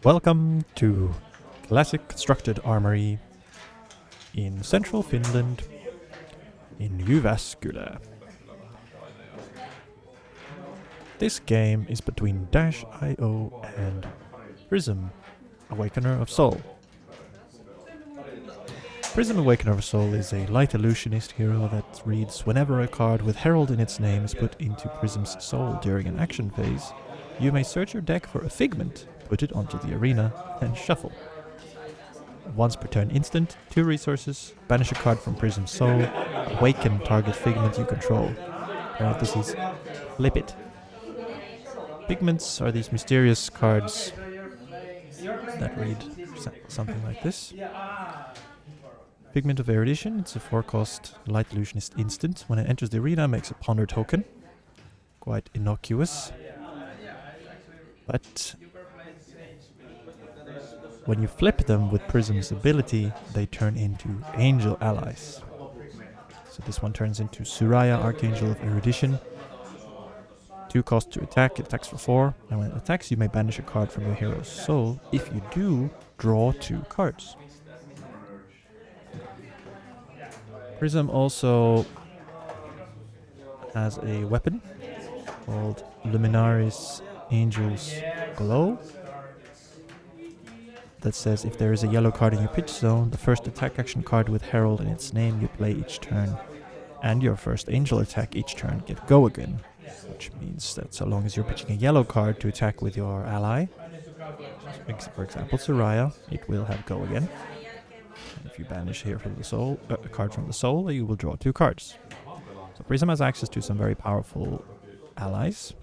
Welcome to Classic Constructed Armory in central Finland, in Jyväskylä. This game is between Dash.io and Prism, Awakener of Soul. Prism Awakener of Soul is a light illusionist hero that reads whenever a card with Herald in its name is put into Prism's soul during an action phase, you may search your deck for a figment, put it onto the arena, and shuffle. Once per turn instant, 2 resources, banish a card from Prism's soul, awaken target figment you control. Parentheses, flip it. Figments are these mysterious cards that read something like this. Figment of Erudition, it's a 4-cost light illusionist instant. When it enters the arena, makes a ponder token. Quite innocuous. But when you flip them with Prism's ability, they turn into angel allies. So this one turns into Suraya, Archangel of Erudition. 2 cost to attack, it attacks for 4. And when it attacks, you may banish a card from your hero's soul. If you do, draw 2 cards. Prism also has a weapon called Luminaris Angel's Glow that says if there is a yellow card in your pitch zone, the first attack action card with Herald in its name you play each turn, and your first angel attack each turn get go again, which means that so long as you're pitching a yellow card to attack with your ally, for example Suraya, it will have go again. And if you banish here from the soul, a card from the soul, you will draw 2 cards. So Prism has access to some very powerful allies.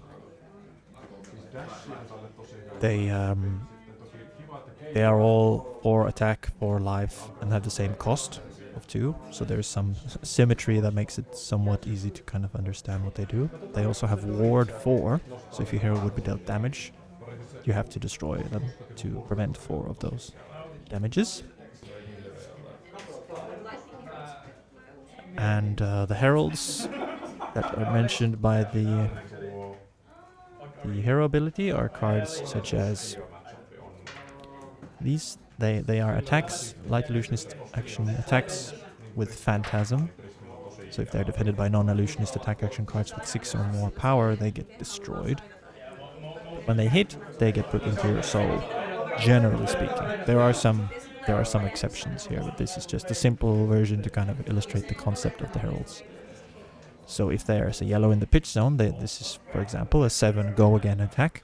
They are all 4 attack, 4 life, and have the same cost of 2. So there's some symmetry that makes it somewhat easy to kind of understand what they do. They also have ward 4, so if your hero would be dealt damage, you have to destroy them to prevent 4 of those damages. And the heralds that are mentioned by the hero ability are cards such as these. They are attacks, light illusionist action attacks with Phantasm. So if they're defended by non-illusionist attack action cards with 6 or more power, they get destroyed. When they hit, they get put into your soul, generally speaking. There are some exceptions here, but this is just a simple version to kind of illustrate the concept of the heralds. So if there's a yellow in the pitch zone, this is, for example, a 7 go again attack.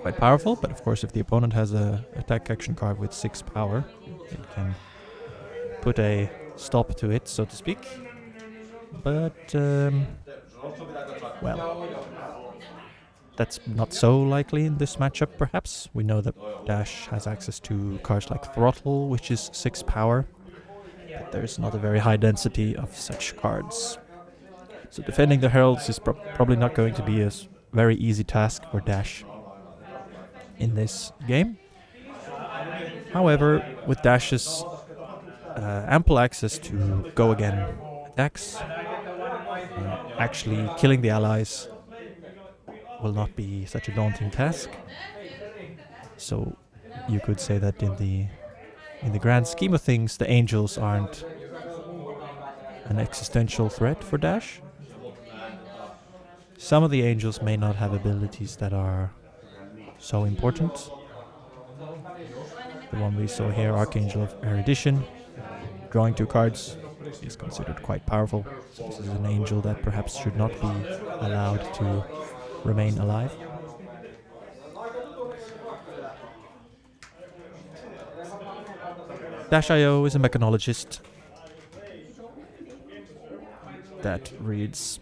Quite powerful, but of course if the opponent has a attack action card with 6 power, it can put a stop to it, so to speak. But, well, that's not so likely in this matchup, perhaps. We know that Dash has access to cards like Throttle, which is 6 power, but there's not a very high density of such cards. So defending the Heralds is probably not going to be a very easy task for Dash in this game. However, with Dash's ample access to go again attacks, actually killing the allies will not be such a daunting task. So you could say that in the grand scheme of things, the angels aren't an existential threat for Dash. Some of the angels may not have abilities that are so important. The one we saw here, Archangel of Erudition, drawing 2 cards, is considered quite powerful. So this is an angel that perhaps should not be allowed to remain alive. Dash.io is a mechanologist that reads,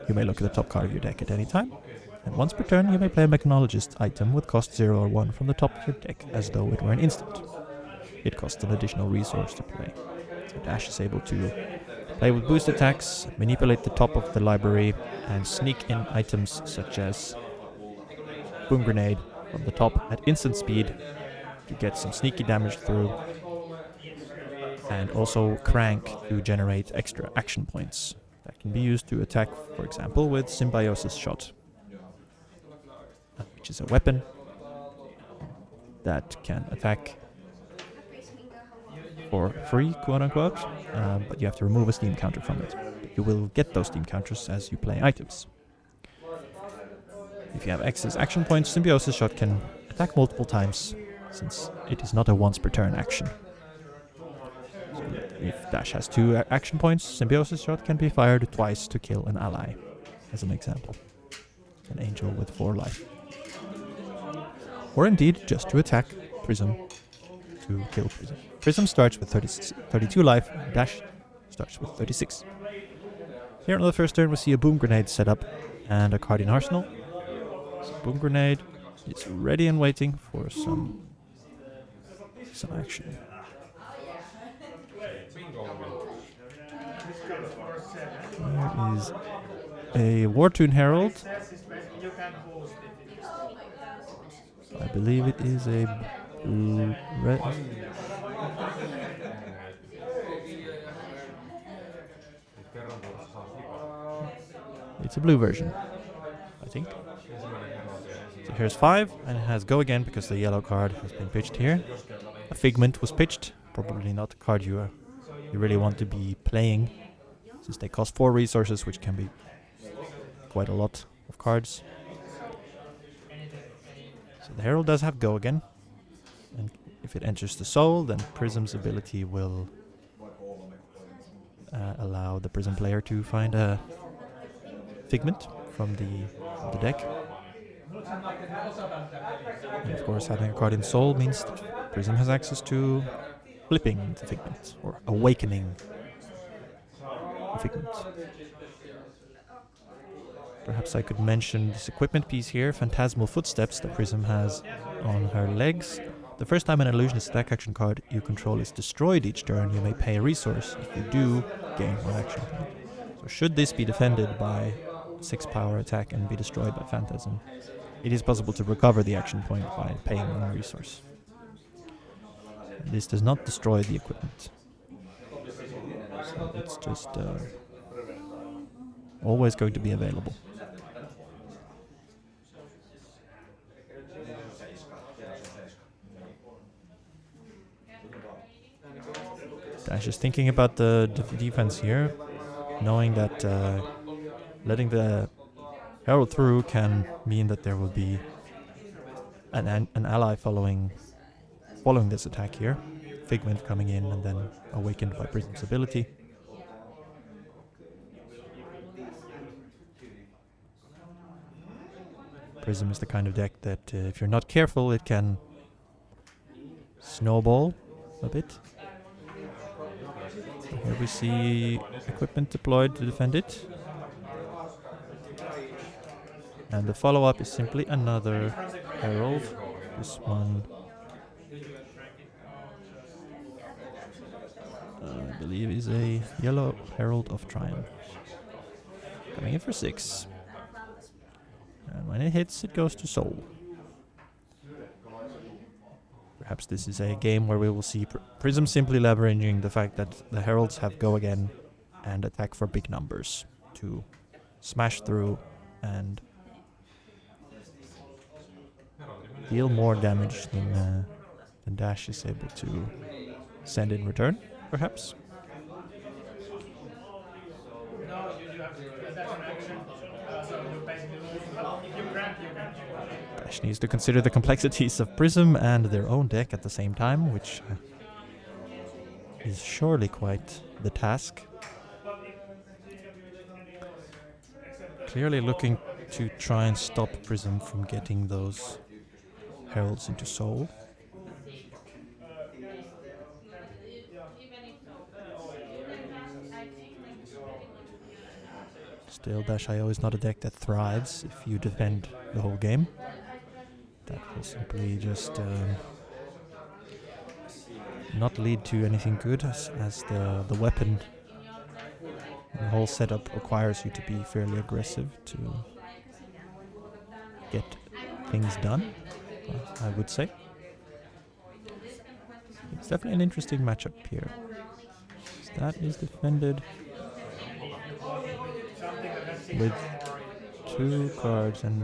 you may look at the top card of your deck at any time, and once per turn you may play a mechanologist item with cost 0 or 1 from the top of your deck as though it were an instant. It costs an additional resource to play. So Dash is able to play with boost attacks, manipulate the top of the library, and sneak in items such as Boom Grenade from the top at instant speed to get some sneaky damage through, and also Crank to generate extra action points that can be used to attack, for example, with Symbiosis Shot, which is a weapon that can attack for free, quote unquote, but you have to remove a steam counter from it. But you will get those steam counters as you play items. If you have excess action points, Symbiosis Shot can attack multiple times, since it is not a once per turn action. So if Dash has 2 action points, Symbiosis Shot can be fired twice to kill an ally, as an example. An angel with 4 life. Or indeed, just to attack Prism, to kill Prism. Prism starts with 32 life, Dash starts with 36. Here on the first turn we see a Boom Grenade set up and a card in Arsenal. So Boom Grenade is ready and waiting for some action. There is a Wartune Herald. I believe it is a red. It's a blue version, I think. So here's 5, and it has Go Again because the yellow card has been pitched here. A Figment was pitched, probably not a card you really want to be playing, since they cost 4 resources, which can be quite a lot of cards. So the Herald does have Go Again, and if it enters the soul, then Prism's ability will allow the Prism player to find a Figment from the deck. And of course, having a card in soul means that Prism has access to flipping the Figment, or awakening the Figment. Perhaps I could mention this equipment piece here, Phantasmal Footsteps, that Prism has on her legs. The first time an illusionist attack action card you control is destroyed each turn, you may pay a resource. If you do, gain 1 action point. So should this be defended by 6 power attack and be destroyed by Phantasm, it is possible to recover the action point by paying 1 resource. This does not destroy the equipment. So it's just always going to be available. Dash is thinking about the defense here, knowing that letting the Herald through can mean that there will be an ally following this attack here. Figment coming in and then awakened by Prism's ability. Prism is the kind of deck that if you're not careful, it can snowball a bit. So here we see equipment deployed to defend it. And the follow-up is simply another Herald. This one, I believe, is a yellow Herald of Triumph. Coming in for 6. And when it hits, it goes to soul. Perhaps this is a game where we will see Prism simply leveraging the fact that the Heralds have Go Again and attack for big numbers to smash through and deal more damage than Dash is able to send in return, perhaps. Dash needs to consider the complexities of Prism and their own deck at the same time, which is surely quite the task. Clearly looking to try and stop Prism from getting those Heralds into soul. Still, Dash.io is not a deck that thrives if you defend the whole game. That will simply just not lead to anything good, as the weapon, the whole setup requires you to be fairly aggressive to get things done, I would say. It's definitely an interesting matchup here. That is defended with 2 cards and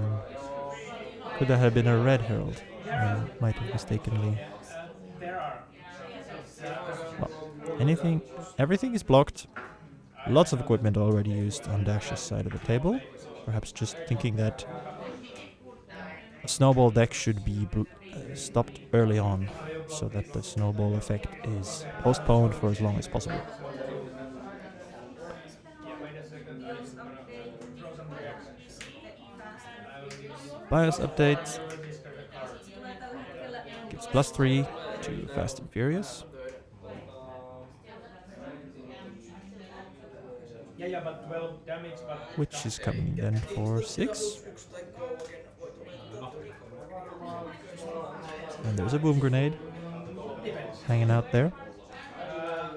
Could that have been a red herald? I might have mistakenly. Well, everything is blocked. Lots of equipment already used on Dash's side of the table. Perhaps just thinking that a snowball deck should be stopped early on, so that the snowball effect is postponed for as long as possible. BIOS update gives +3 to Fast and Furious. Which is coming then for 6. And there's a boom grenade hanging out there.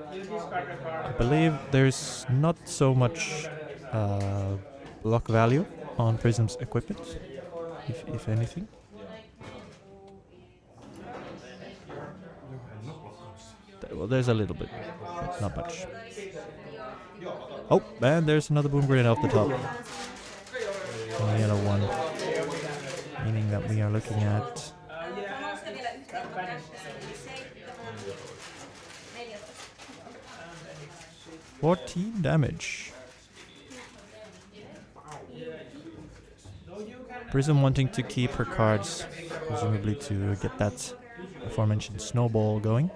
I believe there's not so much block value on Prism's equipment, if anything. Well, there's a little bit, but not much. Oh, and there's another boom grenade off the top. A yellow one. Meaning that we are looking at 14 damage. Prism wanting to keep her cards, presumably to get that aforementioned snowball going.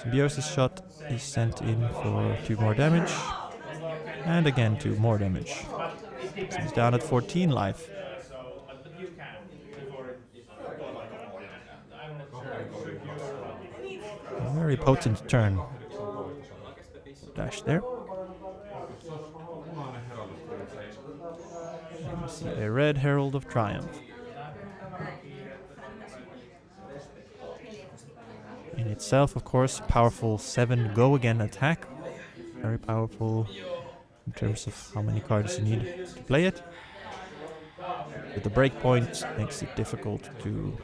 Symbiosis shot is sent in for 2 more damage. And again 2 more damage. So he's down at 14 life. A very potent turn. Dash there. And we see a red Herald of Triumph. In itself, of course, powerful 7 go again attack. Very powerful in terms of how many cards you need to play it. But the breakpoint makes it difficult to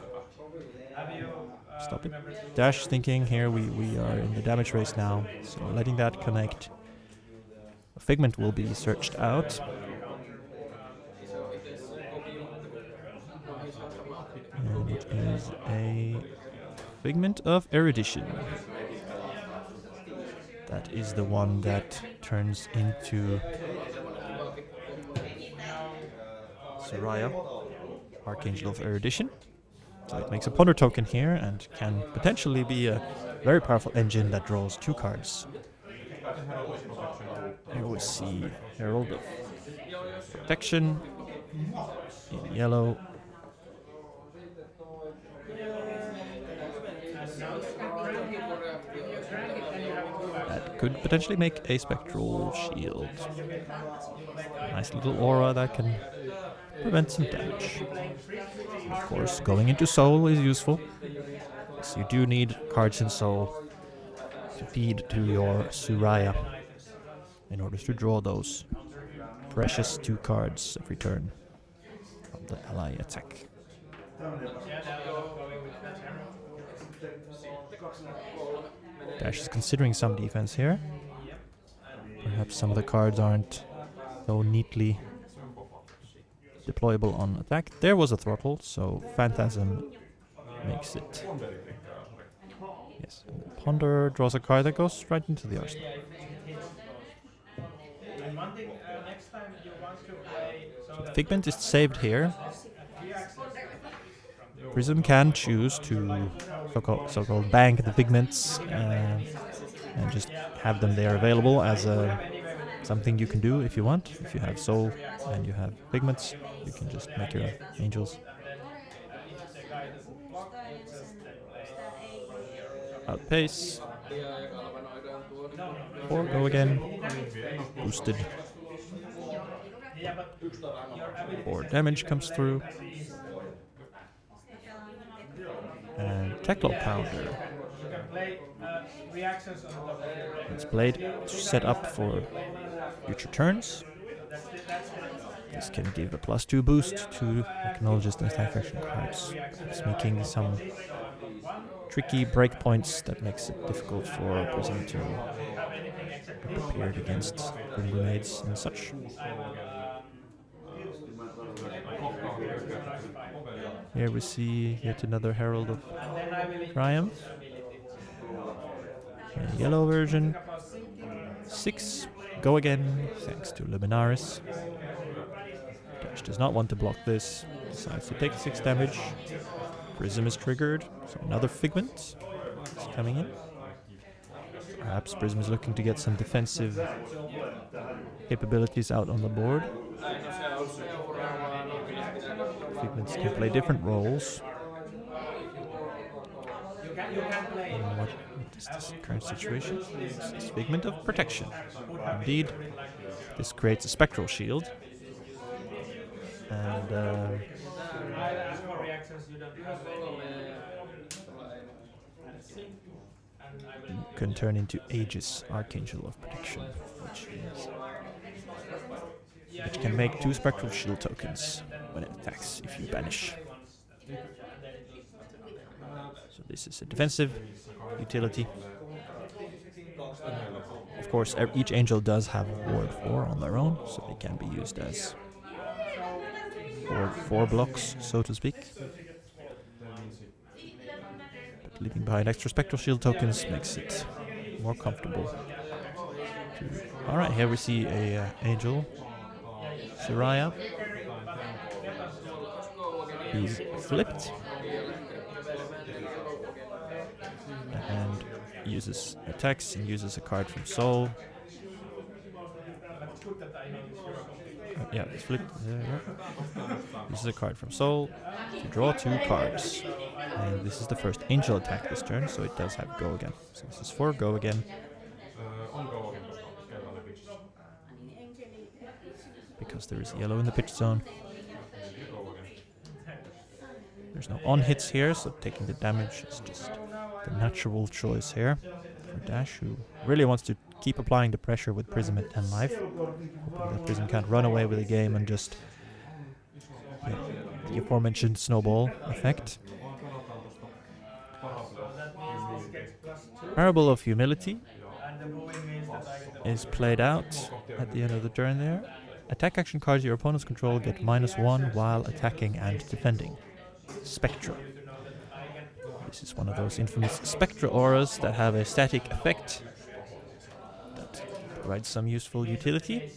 stop it. Dash thinking here we are in the damage race now, so letting that connect. A Figment will be searched out. And it is a Figment of Erudition. That is the one that turns into Soraya, Archangel of Erudition. So it makes a Ponder token here and can potentially be a very powerful engine that draws 2 cards. Here we see Herald of Protection in yellow. That could potentially make a Spectral Shield. Nice little aura that can prevent some damage. Of course, going into Soul is useful, so you do need cards in Soul to feed to your Soraya in order to draw those precious 2 cards every turn from the ally attack. Dash is considering some defense here. Perhaps some of the cards aren't so neatly deployable on attack. There was a throttle, so Phantasm makes it. Yes, and Ponder draws a card that goes right into the arsenal. So Figment is saved here. Prism can choose to so-called bank the Figments and just have them there available as something you can do if you want. If you have Soul and you have Figments, you can just make your Angels. Outpace. 4 go again. Boosted. 4 damage comes through. And Tackle Pounder. It's played set up for future turns. This can give a +2 boost to Acknowledges the attack action cards. It's making some tricky breakpoints that makes it difficult for Prism to be prepared against Boom Grenades and such. Here we see yet another Herald of Triumph. A yellow version. 6. Go again, thanks to Luminaris. Dash does not want to block this. Decides to take 6 damage. Prism is triggered, so another Figment is coming in. Perhaps Prism is looking to get some defensive capabilities out on the board. Figments can play different roles. What is this current situation? This is Figment of Protection. Indeed, this creates a Spectral Shield. And can turn into Aegis, Archangel of Protection, which can make 2 Spectral Shield tokens when it attacks if you banish. So this is a defensive utility. Of course, each angel does have Ward 4 on their own, so they can be used as Ward 4 blocks, so to speak. But leaving behind extra Spectral Shield tokens makes it more comfortable. Alright, here we see a angel, Soraya. He's flipped and uses attacks and uses a card from Soul. Yeah, it's flipped. This is a card from Soul to draw 2 cards. And this is the first angel attack this turn, so it does have Go Again. So this is for Go Again. Because there is yellow in the pitch zone. There's no on hits here, so taking the damage is just the natural choice here for Dash, who really wants to keep applying the pressure with Prism at 10 life. Hoping that Prism can't run away with the game and just the aforementioned snowball effect. Parable of Humility is played out at the end of the turn there. Attack action cards your opponents control get -1 while attacking and defending. Spectra. This is one of those infamous Spectra auras that have a static effect that provides some useful utility.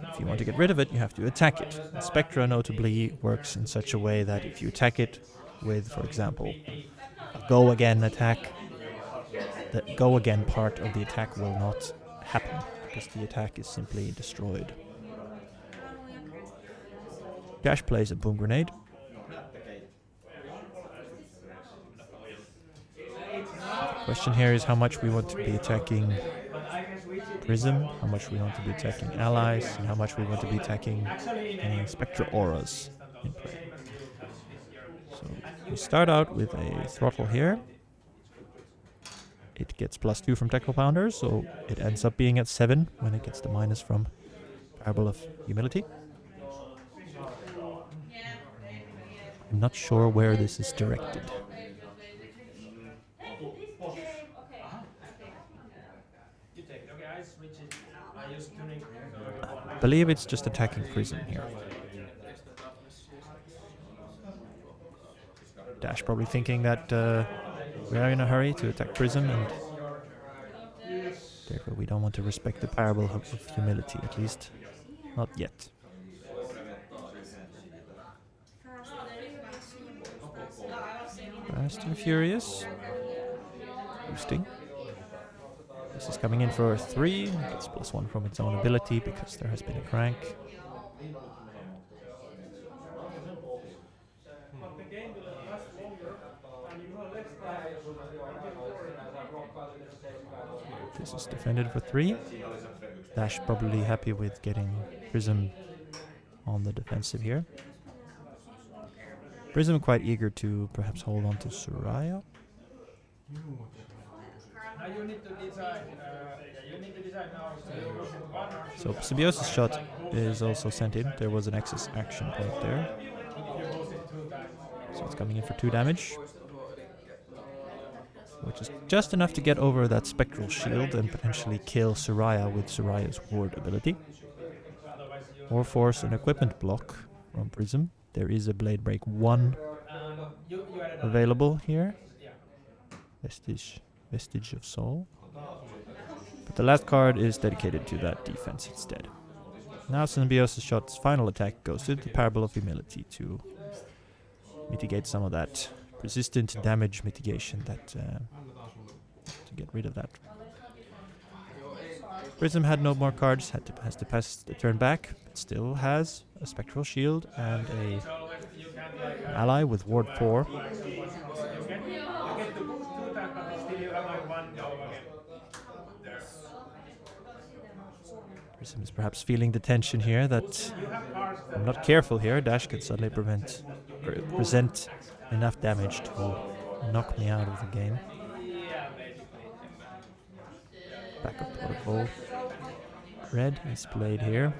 If you want to get rid of it, you have to attack it. And Spectra notably works in such a way that if you attack it with, for example, a Go Again attack, the Go Again part of the attack will not happen because the attack is simply destroyed. Dash plays a Boom Grenade. The question here is how much we want to be attacking Prism, how much we want to be attacking allies, and how much we want to be attacking any Spectra auras in play. So we start out with a Throttle here. It gets +2 from Tackle Pounder, so it ends up being at 7 when it gets the minus from Parable of Humility. I'm not sure where this is directed. I believe it's just attacking Prism here. Dash probably thinking that we are in a hurry to attack Prism, and therefore we don't want to respect the Parable of Humility, at least not yet. Fast and Furious. Boosting. This is coming in for 3. It gets +1 from its own ability because there has been a crank. This is defended for 3. Dash probably happy with getting Prism on the defensive here. Prism quite eager to perhaps hold on to Soraya. So Symbiosis Shot is also sent in. There was an excess action point there. So it's coming in for 2 damage. Which is just enough to get over that Spectral Shield and potentially kill Soraya with Soraya's Ward ability. Or force an equipment block from Prism. There is a Blade Break 1 available here. Vestige of Soul. But the last card is dedicated to that defense instead. Now Symbiosis Shot's final attack goes to the Parable of Humility to mitigate some of that resistant damage mitigation, to get rid of that. Prism had no more cards, has to pass the turn back, but still has a Spectral Shield and an ally with Ward 4. Prism is perhaps feeling the tension here that if I'm not careful here, Dash can suddenly present enough damage to knock me out of the game. Backup Protocol. Red is played here.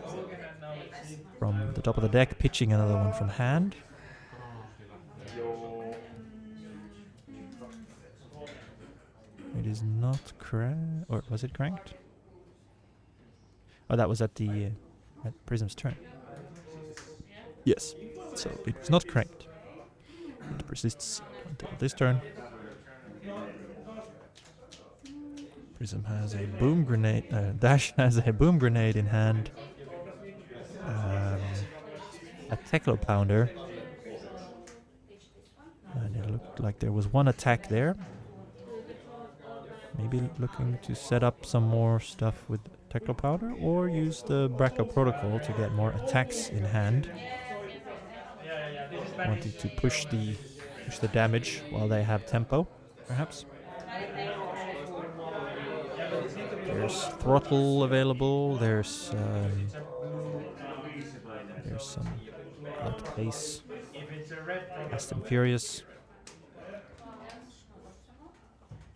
From the top of the deck, pitching another one from hand. It is not cranked, or was it cranked? Oh, that was at the at Prism's turn. Yes, so it was not cranked. It persists until this turn. Prism has a boom grenade. Dash has a boom grenade in hand. A Teclo Pounder. And it looked like there was one attack there. Maybe looking to set up some more stuff with Teclo Powder, or use the Bracco Protocol to get more attacks in hand. Wanting to push the damage while they have tempo, perhaps. There's Throttle available. There's some like Pace, Fast and Furious.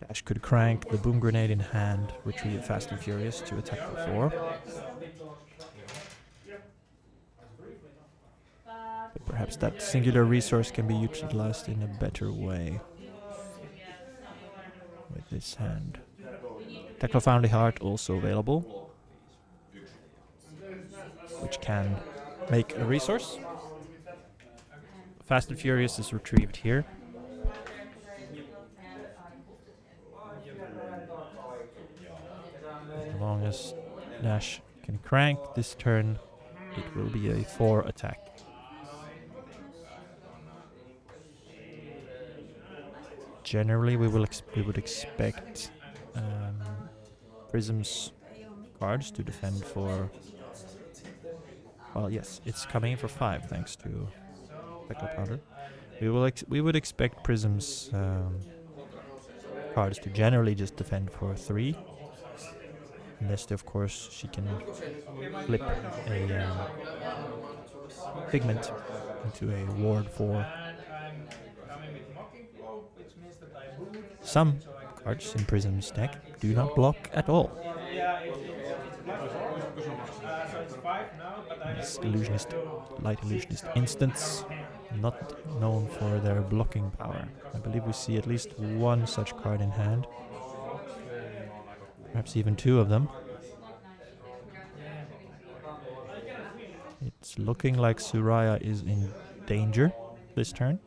Dash could crank the Boom Grenade in hand, retrieve Fast and Furious to attack for 4. But perhaps that singular resource can be utilized in a better way with this hand. Teclo Foundry Heart also available, which can make a resource. Fast and Furious is retrieved here. As long as Dash can crank this turn, it will be a 4 attack. Generally, we would expect Prism's cards to defend for. Well, yes, it's coming in for 5 thanks to Teclo Powder. We would expect Prism's cards to generally just defend for 3, unless of course she can flip a Figment into a Ward 4. Some cards in Prism's deck do not block at all. This Light Illusionist Instance, not known for their blocking power. I believe we see at least one such card in hand. Perhaps even 2 of them. It's looking like Suraya is in danger this turn.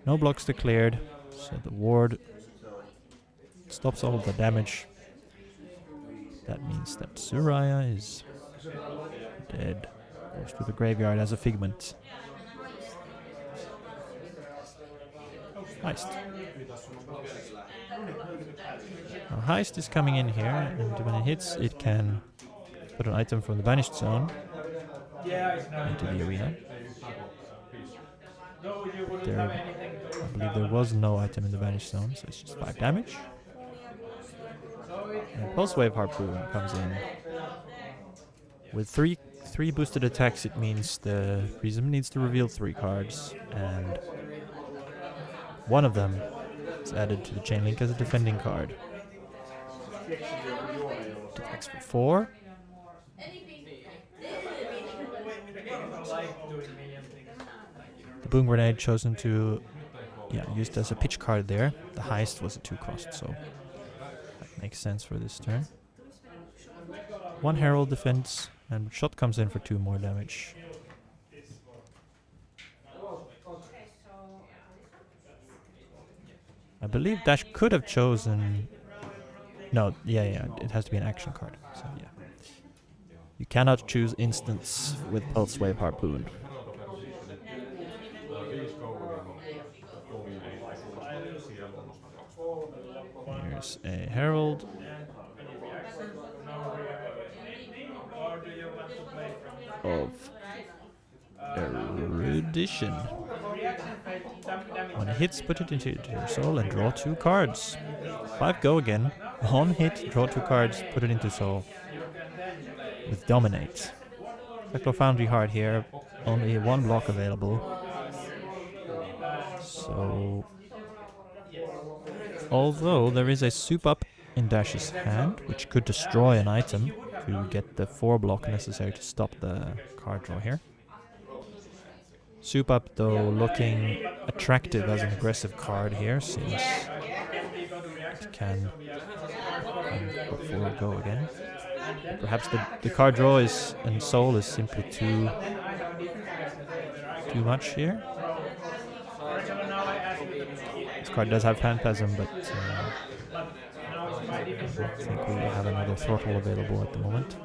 No blocks declared, so the ward stops all of the damage. That means that Suraya is dead. Goes to the graveyard as a Figment. Heist. Now Heist is coming in here, and when it hits, it can put an item from the Banished Zone into the arena. I believe there was no item in the Banished Zone, so it's just 5 damage. And Pulse Wave Harpoon comes in. With three boosted attacks, it means the Prism needs to reveal 3 cards, and one of them is added to the Chain Link as a defending card. Attacks for 4. The Boom Grenade chosen to, used as a pitch card there. The Heist was a 2-cost, so that makes sense for this turn. 1 Herald defense And shot comes in for 2 more damage. I believe Dash could have chosen... No, yeah, it has to be an action card. So yeah. You cannot choose instants with Pulse Wave Harpoon. Here's a Herald. Of Erudition. When it hits, put it into your soul and draw 2 cards. 5 go again. On hit, draw 2 cards, put it into soul. With Dominate. Techno Foundry hard here. Only 1 block available. So... Although there is a Soup Up in Dash's hand, which could destroy an item to get the 4 block necessary to stop the card draw here. Soup Up, though, looking attractive as an aggressive card here, since it can go again. Perhaps the card draw is and soul is simply too much here. This card does have Phantasm, but I don't think we have another throttle available at the moment.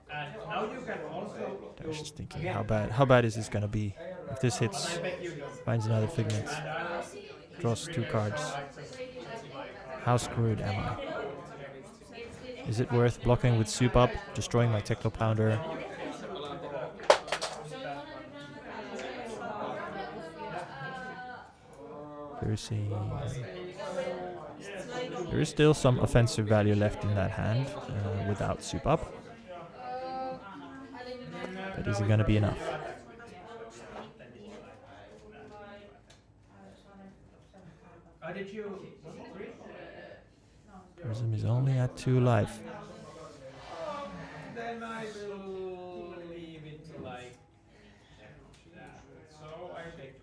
I was just thinking, how bad is this gonna be? If this hits, finds another Figment, draws 2 cards. How screwed am I? Is it worth blocking with Soup Up, destroying my Techno Pounder? There is still some offensive value left in that hand without Soup Up. But is it going to be enough? Prism is only at 2 life. Then I will leave it like that. So I take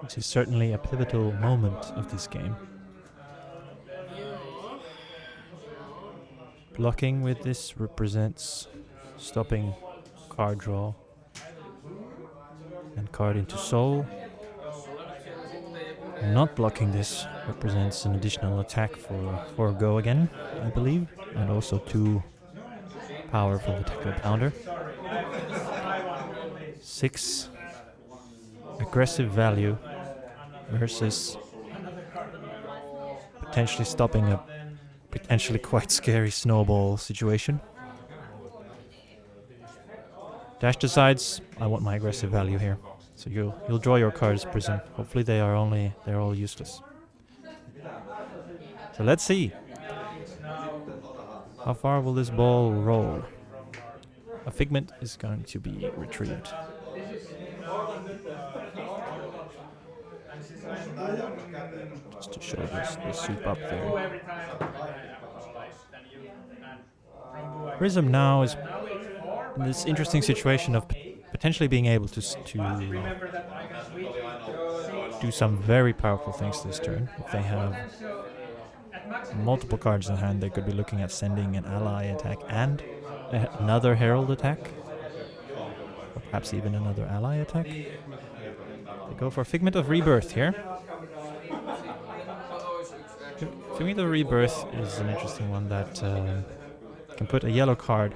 This is certainly a pivotal moment of this game. Blocking with this represents stopping card draw and card into soul. Not blocking this represents an additional attack for go again, I believe, and also 2 power for the Techno Pounder. 6 aggressive value versus potentially stopping a potentially quite scary snowball situation. Dash decides, I want my aggressive value here. So you'll draw your cards, Prism. Hopefully they're all useless. So let's see. How far will this ball roll? A Figment is going to be retrieved. Just to show the Soup Up there. Prism now is in this interesting situation of potentially being able to do some very powerful things this turn. If they have multiple cards in hand, they could be looking at sending an ally attack and another Herald attack, or perhaps even another ally attack. They go for Figment of Rebirth here. Figment of Rebirth is an interesting one that can put a yellow card,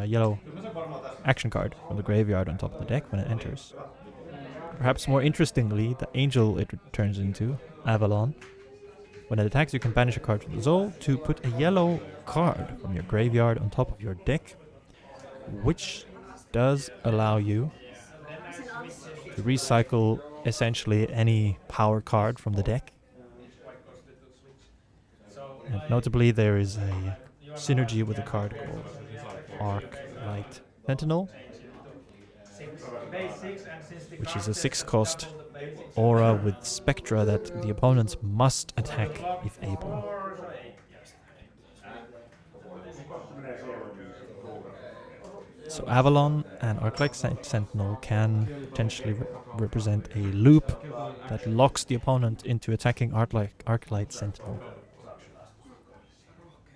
yellow action card from the graveyard on top of the deck when it enters. Perhaps more interestingly, the angel it turns into, Avalon. When it attacks, you can banish a card from the Zol to put a yellow card from your graveyard on top of your deck, which does allow you to recycle essentially any power card from the deck. And notably, there is a synergy with a card called Arc Light Sentinel, which is a 6-cost aura with Spectra that the opponents must attack if able. So Avalon and Arclight Sentinel can potentially represent a loop that locks the opponent into attacking Arclight Sentinel.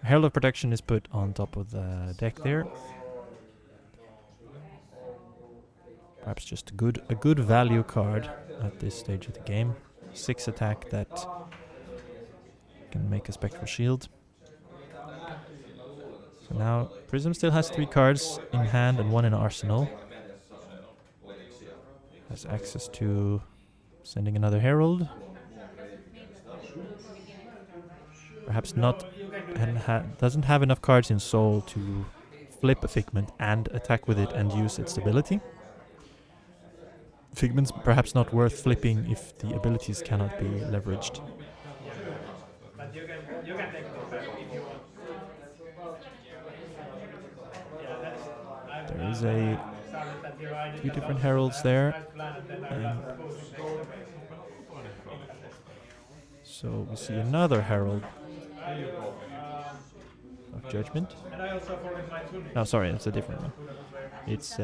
Herald of Protection is put on top of the deck there. Perhaps just a good value card at this stage of the game. 6 attack that can make a Spectral Shield. So now Prism still has 3 cards in hand and 1 in arsenal. Has access to sending another Herald. Perhaps not, and doesn't have enough cards in Soul to flip a Figment and attack with it and use its ability. Figment's perhaps not worth flipping if the abilities cannot be leveraged. There is a 2 different heralds there. So we see another herald of Judgment. No, sorry, it's a different one. It's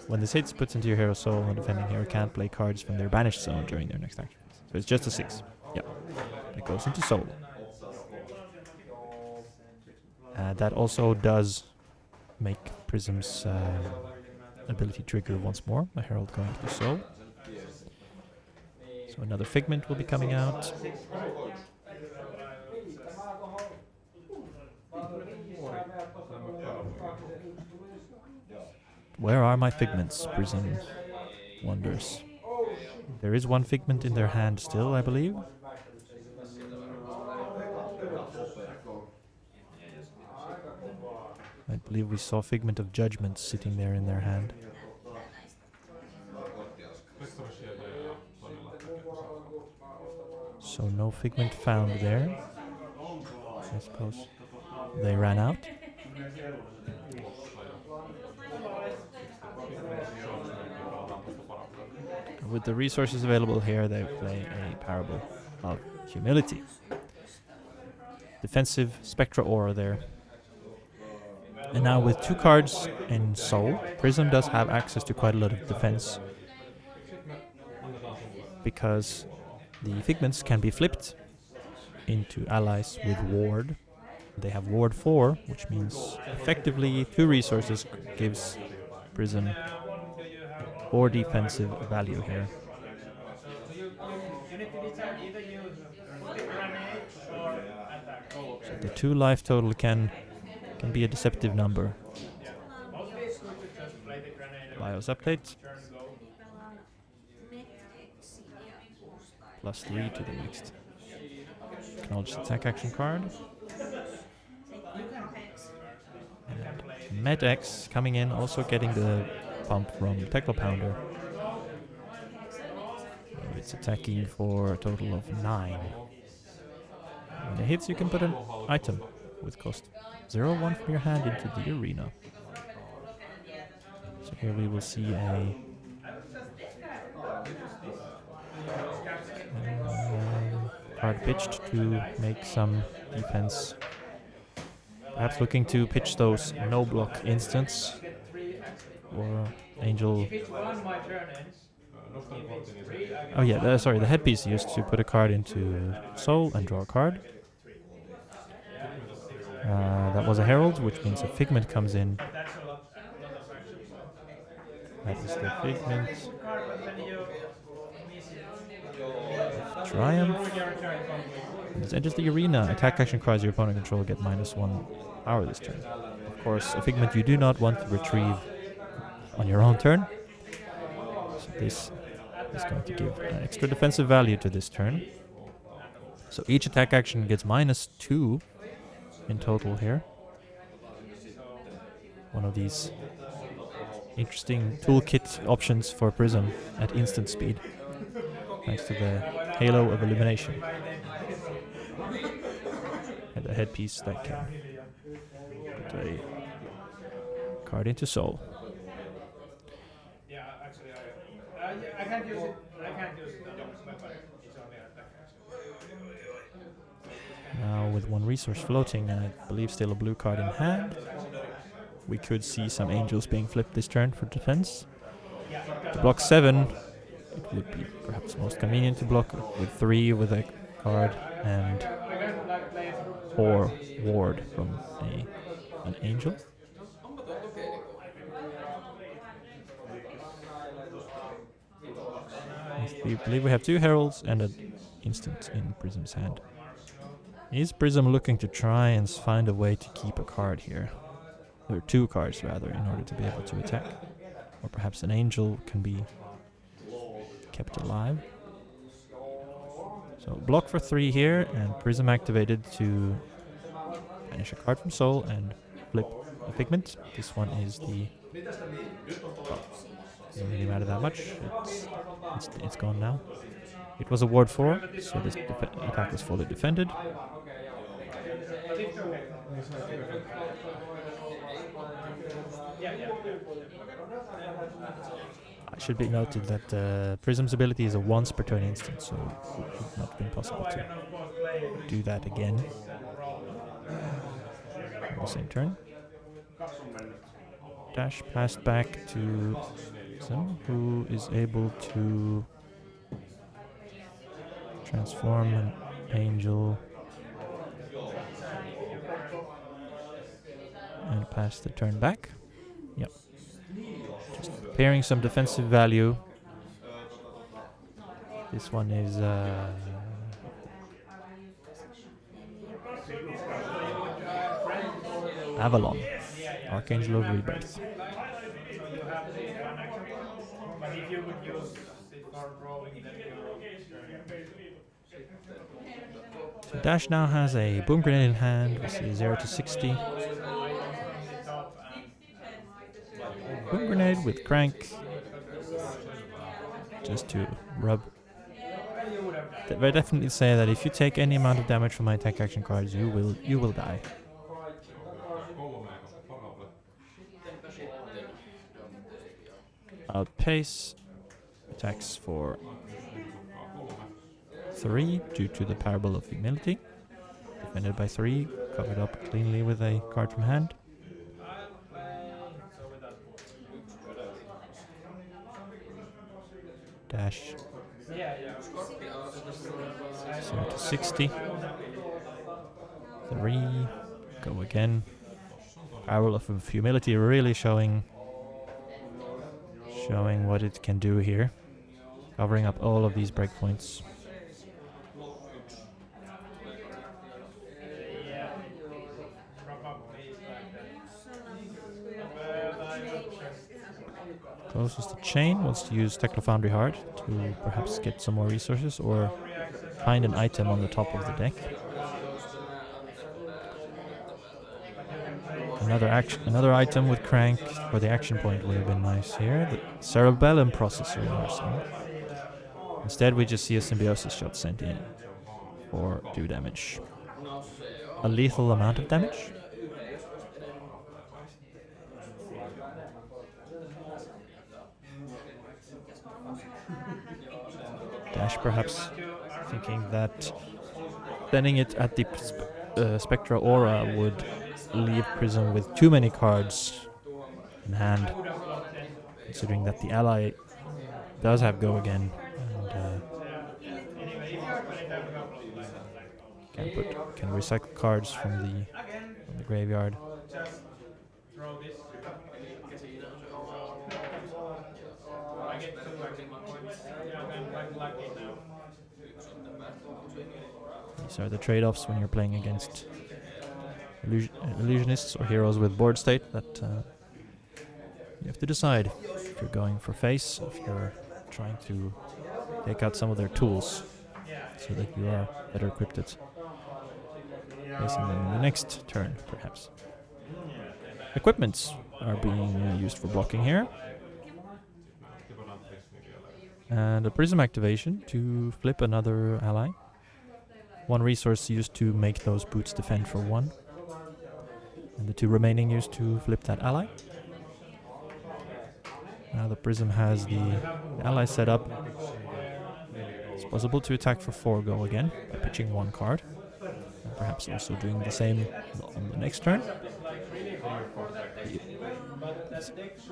when this hits, puts into your hero soul, and defending hero can't play cards from their banished zone during their next action. So it's just a 6. Yeah, it goes into soul. That also does make Prism's ability trigger once more. A herald going to the soul. So another Figment will be coming out. Where are my Figments? Prism wonders. There is 1 Figment in their hand still, I believe. I believe we saw Figment of Judgment sitting there in their hand. So no Figment found there. I suppose they ran out. With the resources available here, they play a Parable of Humility. Defensive Spectra Aura there. And now with 2 cards in Soul, Prism does have access to quite a lot of defense. Because the Figments can be flipped into allies with Ward. They have Ward 4, which means effectively 2 resources gives Prism 4 defensive value here. So the 2 life total can be a deceptive number. BIOS update. +3 to the next. Acknowledge the attack action card. And MedX coming in, also getting the pump from Technopounder. It's attacking for a total of 9. When it hits, you can put an item with cost 0/1 from your hand into the arena. So here we will see a card pitched to make some defense. Perhaps looking to pitch those no block instants or Angel. Oh yeah, sorry, the headpiece used to put a card into Soul and draw a card. That was a Herald, which means a Figment comes in. That is the Figment. Triumph. When this enters the arena, attack action cards your opponent control get -1 power this turn. Of course, a Figment you do not want to retrieve on your own turn. So this is going to give extra defensive value to this turn. So each attack action gets -2 in total here. One of these interesting toolkit options for Prism at instant speed, thanks to the Halo of Illumination. And the headpiece that can put a card into Soul. I can't use it. Now with 1 resource floating and I believe still a blue card in hand. we could see some angels being flipped this turn for defense. To block 7, it would be perhaps most convenient to block with 3 with a card and 4 ward from an angel. I believe we have 2 heralds and an instant in Prism's hand. Is Prism looking to try and find a way to keep a card here? There are 2 cards rather, in order to be able to attack. Or perhaps an angel can be kept alive. So block for 3 here, and Prism activated to banish a card from Soul and flip a Figment. This one is the... well, doesn't really matter that much. It's gone now. It was a ward 4, so this attack was fully defended. It should be noted that Prism's ability is a once per turn instant, so it would not have been possible to do that again on the same turn. Dash passed back to Prism, who is able to transform an angel and pass the turn back. Yep. Just pairing some defensive value. This one is Avalon, Archangel of Rebirth. So Dash now has a Boom Grenade in hand. We see 0 to 60. Boom Grenade with Crank, just to rub. I definitely say that if you take any amount of damage from my attack action cards, you will die. Outpace attacks for 3 due to the Parable of Humility. Defended by 3, covered up cleanly with a card from hand. Dash 0 to 60. 3, go again. Parable of Humility really showing what it can do here. Covering up all of these breakpoints. Closes the chain, wants to use Techno Foundry Heart to perhaps get some more resources or find an item on the top of the deck. Another item with Crank for the action point would have been nice here. The Cerebellum Processor in Arsenal. Instead we just see a Symbiosis Shot sent in for 2 damage. A lethal amount of damage. Dash perhaps thinking that sending it at the Spectra Aura would leave Prism with too many cards in hand, considering that the ally does have Go again and can recycle cards from the graveyard. These are the trade-offs when you're playing against illusionists or heroes with board state that you have to decide if you're going for face, if you're trying to take out some of their tools so that you are better equipped at facing them in the next turn, perhaps. Equipments are being used for blocking here. And a Prism activation to flip another ally. 1 resource used to make those boots defend for 1. And the 2 remaining used to flip that ally. Now the Prism has the ally set up. It's possible to attack for 4 go again by pitching 1 card. And perhaps also doing the same on the next turn.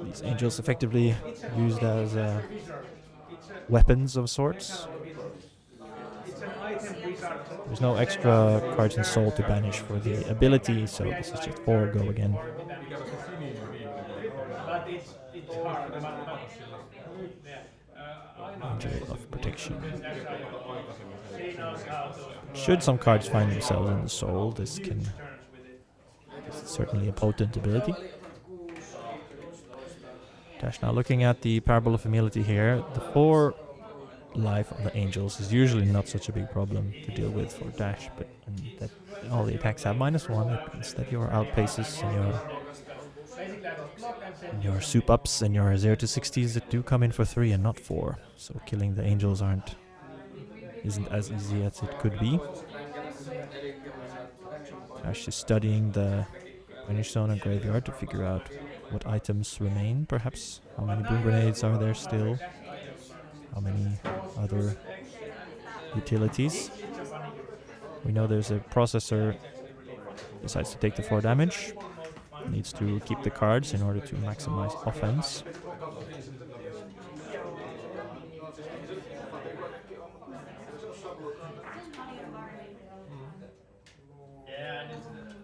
these angels effectively used as weapons of sorts. There's no extra cards in Soul to banish for the ability, so this is just 4 go again. Angel of Protection. Should some cards find themselves in the Soul, this is certainly a potent ability. Dash, now looking at the Parable of Humility here, the 4 life of the angels is usually not such a big problem to deal with for Dash, but that all the attacks have -1, it means that your outpaces and your soup ups and your 0 to 60s that do come in for 3 and not 4. So killing the angels isn't as easy as it could be. Dash is studying the Punish Zone and Graveyard to figure out what items remain, perhaps. How many Boom Grenades are there still? How many other utilities? We know there's a processor decides to take the 4 damage. Needs to keep the cards in order to maximize offense.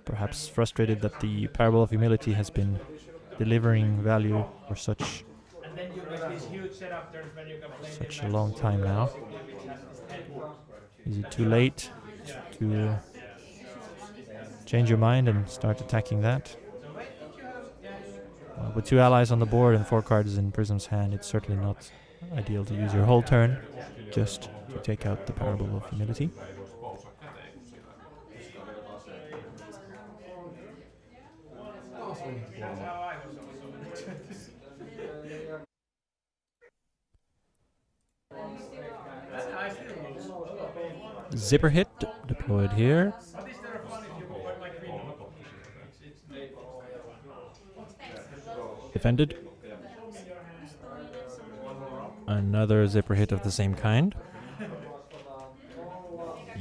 Perhaps frustrated that the Parable of Humility has been delivering value for such a long time now. Is it too late to change your mind and start attacking that? With 2 allies on the board and 4 cards in Prism's hand, it's certainly not ideal to use your whole turn just to take out the Parable of Humility. Zipper hit deployed here. Defended. Another zipper hit of the same kind.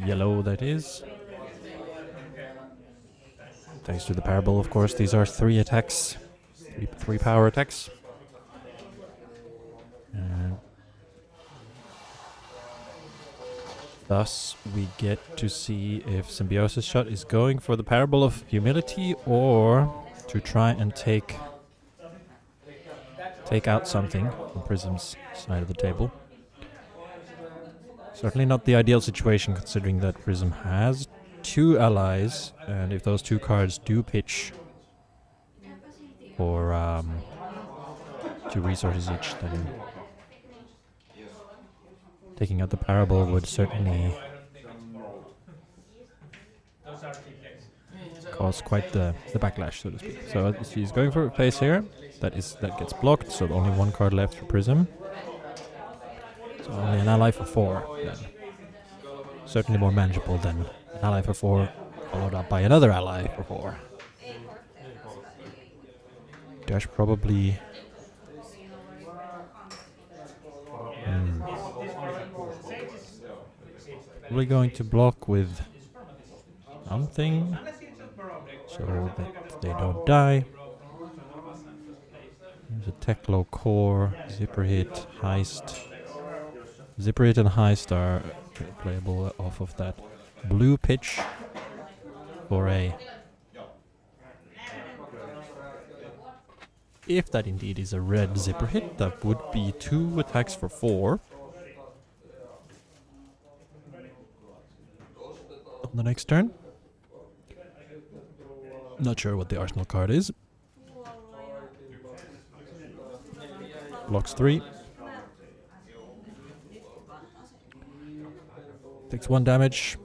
Yellow, that is. Thanks to the Parable, of course. These are 3 attacks. 3 power attacks. Thus, we get to see if Symbiosis Shot is going for the Parable of Humility or to try and take out something from Prism's side of the table. Certainly not the ideal situation, considering that Prism has 2 allies, and if those 2 cards do pitch for 2 resources each, then taking out the Parable would certainly cause quite the backlash, so to speak. So she's going for a place here. That gets blocked, so only 1 card left for Prism. So only an ally for 4 then. Certainly more manageable than an ally for 4 followed up by another ally for 4. Dash probably probably going to block with something so that they don't die. There's a Teklo Core, Zipper Hit, Heist. Zipper Hit and Heist are playable off of that blue pitch for a... If that indeed is a red Zipper Hit, that would be 2 attacks for 4. On the next turn. Not sure what the Arsenal card is. Blocks 3. Takes 1 damage.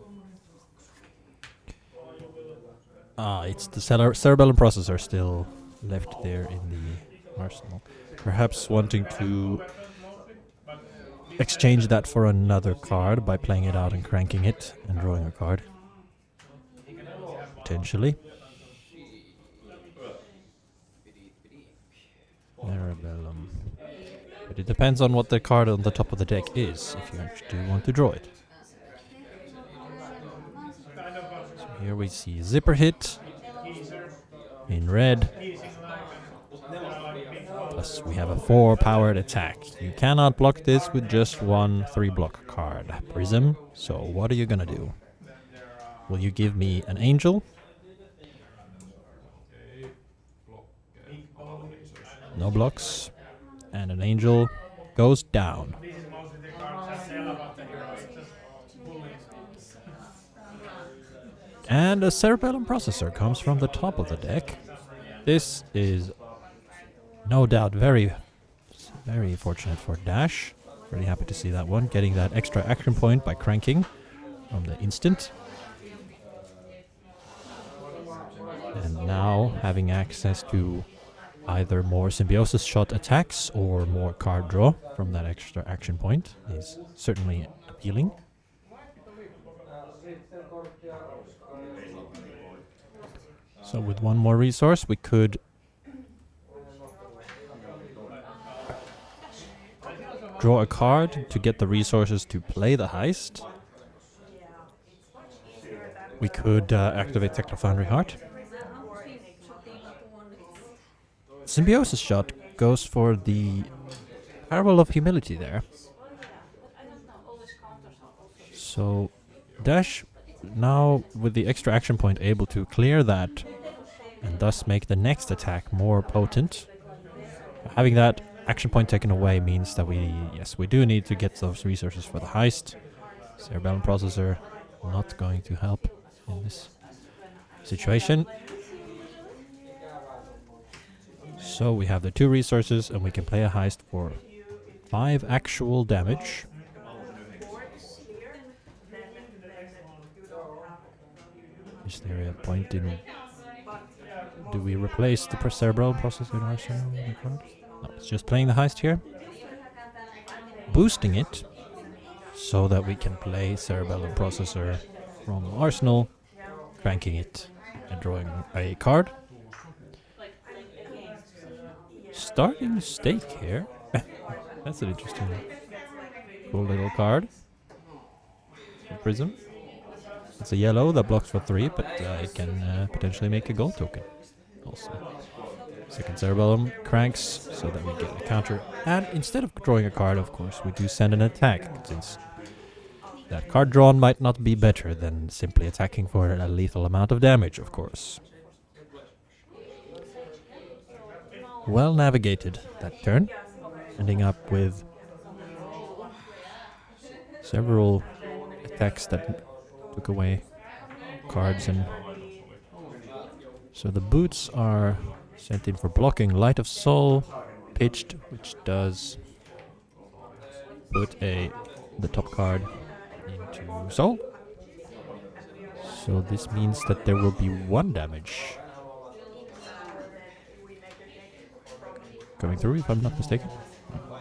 It's the cerebellum processor still left there in the arsenal. Perhaps wanting to exchange that for another card by playing it out and cranking it and drawing a card. Potentially. Cerebellum. But it depends on what the card on the top of the deck is, if you actually want to draw it. So here we see Zipper Hit in red. Thus, we have a 4-powered attack. You cannot block this with just one 3-block card, Prism. So what are you gonna do? Will you give me an angel? No blocks. And an angel goes down. And a cerebellum processor comes from the top of the deck. This is no doubt very fortunate for Dash. Really happy to see that one, getting that extra action point by cranking from the instant. And now having access to either more symbiosis shot attacks or more card draw from that extra action point is certainly appealing. So with one more resource we could draw a card to get the resources to play the heist. We could activate Technofoundry Heart. Symbiosis Shot goes for the Parable of Humility there. So Dash, now with the extra action point, able to clear that and thus make the next attack more potent. Having that action point taken away means that we do need to get those resources for the heist. Cerebellum Processor not going to help in this situation. So we have the 2 resources and we can play a heist for 5 actual damage. Is there a point in... Do we replace the Cerebellum Processor in Arsenal? No, it's just playing the heist here. Boosting it so that we can play Cerebellum Processor from Arsenal, cranking it and drawing a card. Starting stake here. That's an interesting, cool little card. Prism. It's a yellow that blocks for 3, but it can potentially make a gold token. Also, second Cerebellum cranks so that we get a counter. And instead of drawing a card, of course, we do send an attack, since that card drawn might not be better than simply attacking for a lethal amount of damage, of course. Well navigated that turn, ending up with several attacks that took away cards. And so the boots are sent in for blocking. Light of Soul pitched, which does put the top card into Soul. So this means that there will be 1 damage coming through, if I'm not mistaken.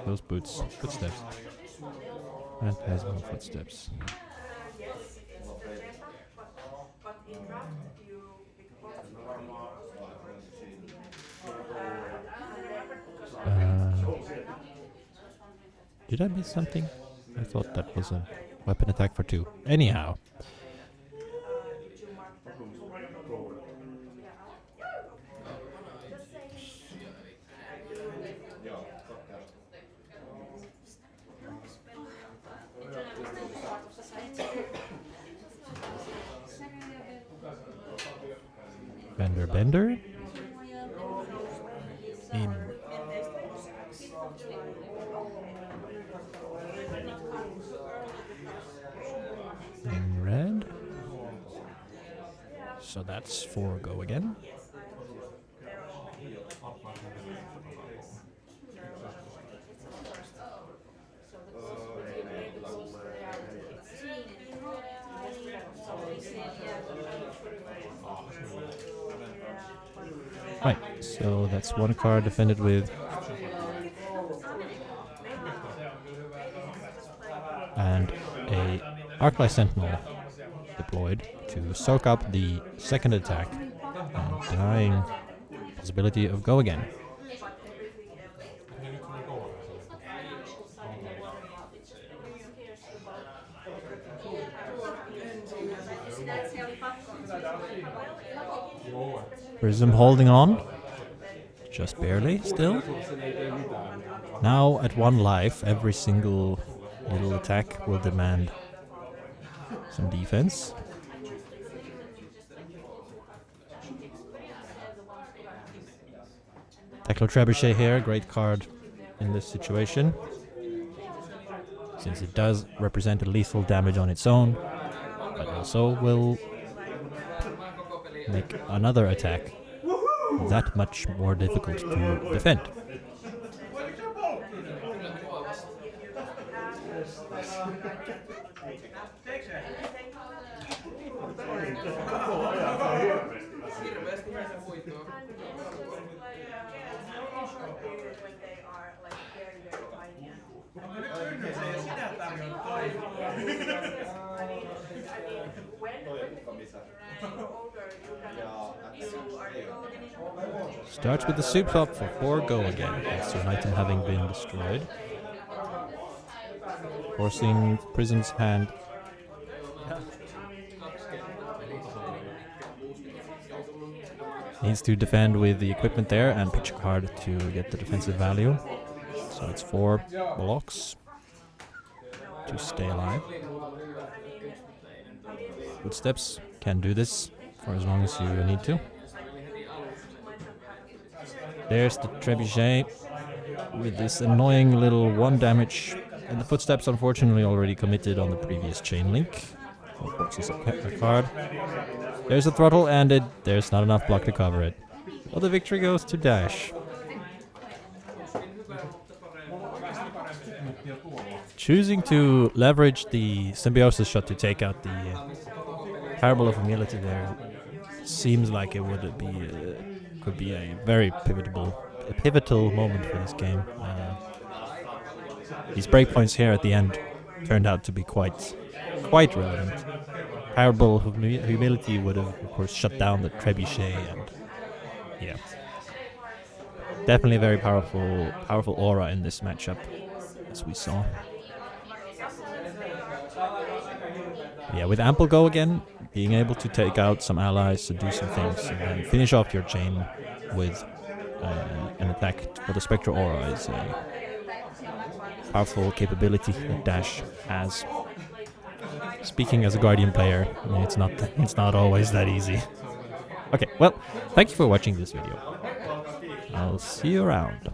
Those boots, footsteps. Phantasmal footsteps. Did I miss something? I thought that was a weapon attack for 2. Anyhow. Bender. In red. So that's 4 go again. Right, so that's 1 card defended with. And a Arclight Sentinel deployed to soak up the second attack and denying possibility of go again. Prism holding on, Just barely, still. Now, at 1 life, every single little attack will demand some defense. Teklo Trebuchet here, great card in this situation, since it does represent a lethal damage on its own, but also will make another attack that much more difficult to defend. Starts with the soup top for 4 go again, thanks to an item having been destroyed. Forcing Prism's hand. Needs to defend with the equipment there and pitch a card to get the defensive value. So it's 4 blocks to stay alive. Footsteps can do this for as long as you need to. There's the Trebuchet with this annoying little 1 damage. And the Footsteps unfortunately already committed on the previous chain link. Forces a card. There's the throttle and there's not enough block to cover it. Well, the victory goes to Dash. Choosing to leverage the Symbiosis shot to take out the Parable of Humility there seems like it would be could be a very pivotal moment for this game. These breakpoints here at the end turned out to be quite relevant. Parable of Humility would have, of course, shut down the Trebuchet, and yeah, definitely a very powerful aura in this matchup, as we saw. Yeah, with ample go again, being able to take out some allies to do some things and then finish off your chain with an attack for the Spectral Aura is a powerful capability that Dash has. Speaking as a Guardian player, it's not always that easy. Okay, well, thank you for watching this video. I'll see you around.